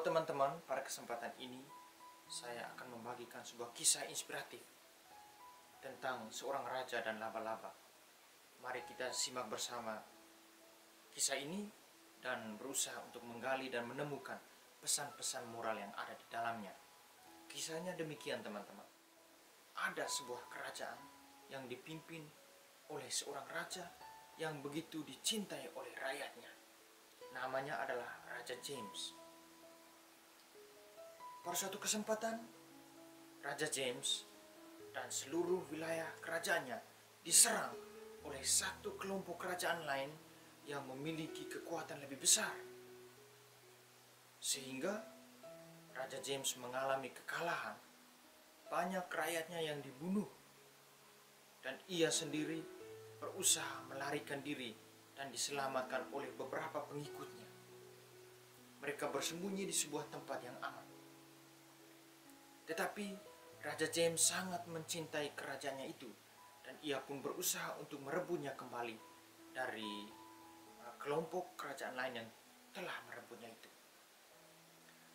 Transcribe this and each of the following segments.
Halo teman-teman, pada kesempatan ini saya akan membagikan sebuah kisah inspiratif tentang seorang raja dan laba-laba. Mari kita simak bersama kisah ini dan berusaha untuk menggali dan menemukan pesan-pesan moral yang ada di dalamnya. Kisahnya demikian teman-teman. Ada sebuah kerajaan yang dipimpin oleh seorang raja yang begitu dicintai oleh rakyatnya. Namanya adalah Raja James. Pada suatu kesempatan, Raja James dan seluruh wilayah kerajaannya diserang oleh satu kelompok kerajaan lain yang memiliki kekuatan lebih besar. Sehingga Raja James mengalami kekalahan. Banyak rakyatnya yang dibunuh dan ia sendiri berusaha melarikan diri dan diselamatkan oleh beberapa pengikutnya. Mereka bersembunyi di sebuah tempat yang aman. Tetapi Raja James sangat mencintai kerajaannya itu dan ia pun berusaha untuk merebutnya kembali dari kelompok kerajaan lain yang telah merebutnya itu.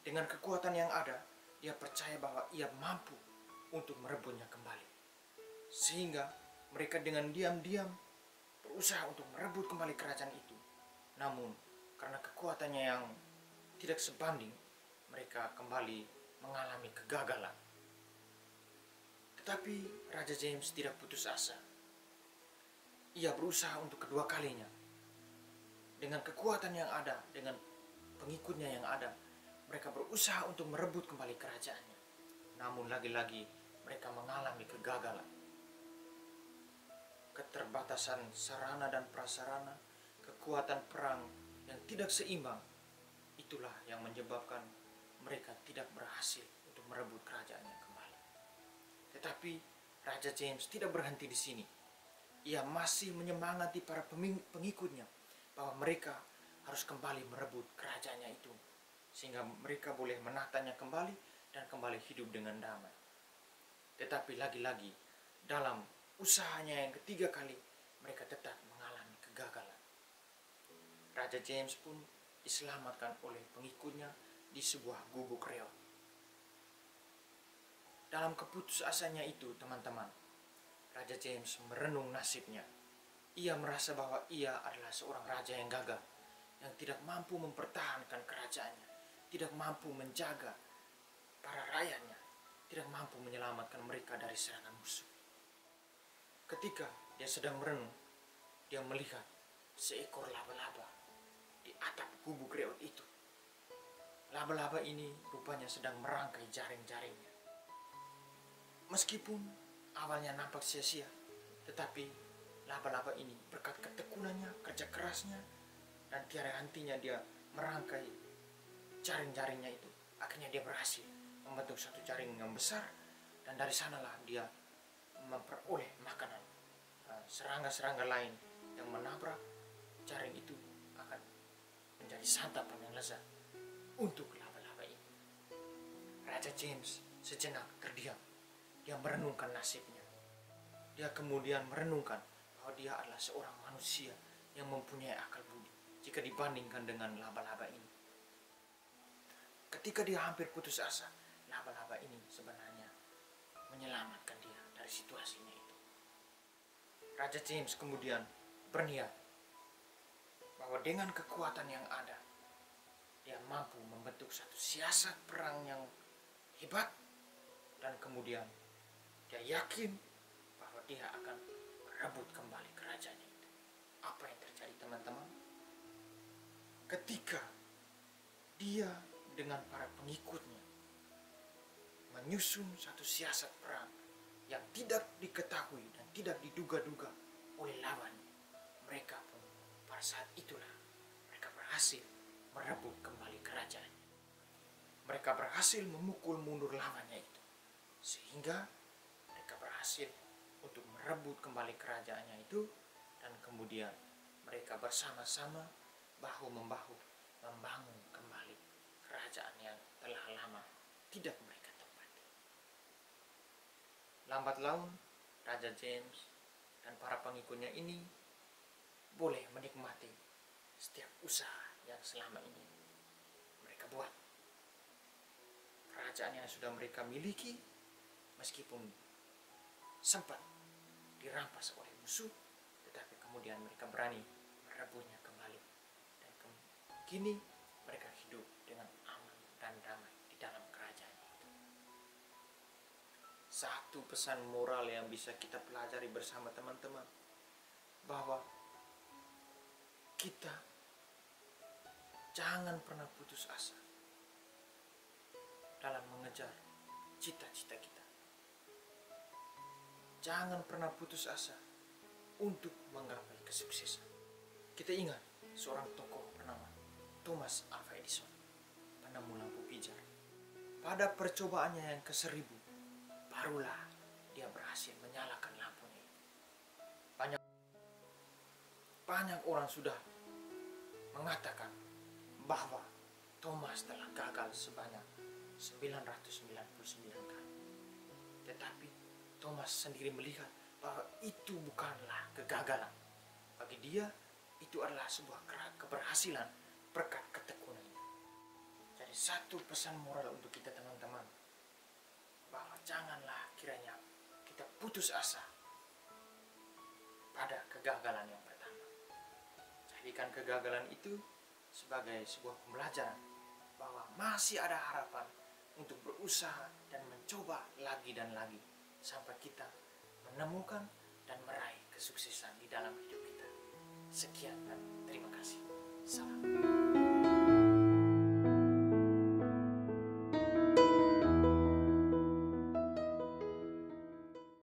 Dengan kekuatan yang ada, dia percaya bahwa ia mampu untuk merebutnya kembali. Sehingga mereka dengan diam-diam berusaha untuk merebut kembali kerajaan itu. Namun karena kekuatannya yang tidak sebanding, mereka kembali mengalami kegagalan. Tetapi Raja James tidak putus asa. Ia berusaha untuk kedua kalinya. Dengan kekuatan yang ada, dengan pengikutnya yang ada, mereka berusaha untuk merebut kembali kerajaannya. Namun lagi-lagi mereka mengalami kegagalan. Keterbatasan sarana dan prasarana, kekuatan perang yang tidak seimbang, itulah yang menyebabkan mereka tidak berhasil untuk merebut kerajaannya kembali. Tetapi Raja James tidak berhenti di sini. Ia masih menyemangati para pengikutnya bahwa mereka harus kembali merebut kerajaannya itu, sehingga mereka boleh menatanya kembali dan kembali hidup dengan damai. Tetapi lagi-lagi dalam usahanya yang ketiga kali, mereka tetap mengalami kegagalan. Raja James pun diselamatkan oleh pengikutnya di sebuah gubuk reot. Dalam keputusasanya itu, teman-teman, Raja James merenung nasibnya. Ia merasa bahwa ia adalah seorang raja yang gagal, yang tidak mampu mempertahankan kerajaannya, tidak mampu menjaga para rakyatnya, tidak mampu menyelamatkan mereka dari serangan musuh. Ketika dia sedang merenung, dia melihat seekor laba-laba di atap gubuk reot itu. Laba-laba ini rupanya sedang merangkai jaring-jaringnya. Meskipun awalnya nampak sia-sia, tetapi laba-laba ini berkat ketekunannya, kerja kerasnya, dan tiada hentinya dia merangkai jaring-jaringnya itu. Akhirnya dia berhasil membentuk satu jaring yang besar, dan dari sanalah dia memperoleh makanan. Serangga-serangga lain yang menabrak jaring itu akan menjadi santapan yang lezat untuk laba-laba ini. Raja James sejenak terdiam. Dia merenungkan nasibnya. Dia kemudian merenungkan bahwa dia adalah seorang manusia yang mempunyai akal budi jika dibandingkan dengan laba-laba ini. Ketika dia hampir putus asa, laba-laba ini sebenarnya menyelamatkan dia dari situasinya itu. Raja James kemudian berniat bahwa dengan kekuatan yang ada, dia mampu membentuk satu siasat perang yang hebat, dan kemudian dia yakin bahwa dia akan merebut kembali kerajaannya itu. Apa yang terjadi teman-teman? Ketika dia dengan para pengikutnya menyusun satu siasat perang yang tidak diketahui dan tidak diduga-duga oleh lawannya, mereka pun pada saat itulah mereka berhasil merebut kembali kerajaan. Mereka berhasil memukul mundur lawannya itu, sehingga mereka berhasil untuk merebut kembali kerajaannya itu, dan kemudian mereka bersama-sama bahu-membahu membangun kembali kerajaan yang telah lama tidak mereka tempati. Lambat laun Raja James dan para pengikutnya ini boleh menikmati setiap usaha yang selama ini mereka buat. kerajaan yang sudah mereka miliki, meskipun sempat dirampas oleh musuh, tetapi kemudian mereka berani merebutnya kembali. Dan kini mereka hidup dengan aman dan damai di dalam kerajaan itu. Satu pesan moral yang bisa kita pelajari bersama teman-teman, bahwa kita jangan pernah putus asa dalam mengejar cita-cita kita. Jangan pernah putus asa untuk menggapai kesuksesan. Kita ingat seorang tokoh bernama Thomas Alva Edison, penemu lampu pijar. Pada percobaannya yang ke-1000, barulah dia berhasil menyalakan lampunya itu. Banyak orang sudah mengatakan bahwa Thomas telah gagal sebanyak 999 kali. Tetapi Thomas sendiri melihat bahwa itu bukanlah kegagalan. Bagi dia, itu adalah sebuah keberhasilan berkat ketekunannya. Jadi satu pesan moral untuk kita teman-teman, bahwa janganlah kiranya kita putus asa pada kegagalan yang pertama. Jadikan kegagalan itu sebagai sebuah pembelajaran bahwa masih ada harapan untuk berusaha dan mencoba lagi dan lagi sampai kita menemukan dan meraih kesuksesan di dalam hidup kita. Sekian dan terima kasih. Salam.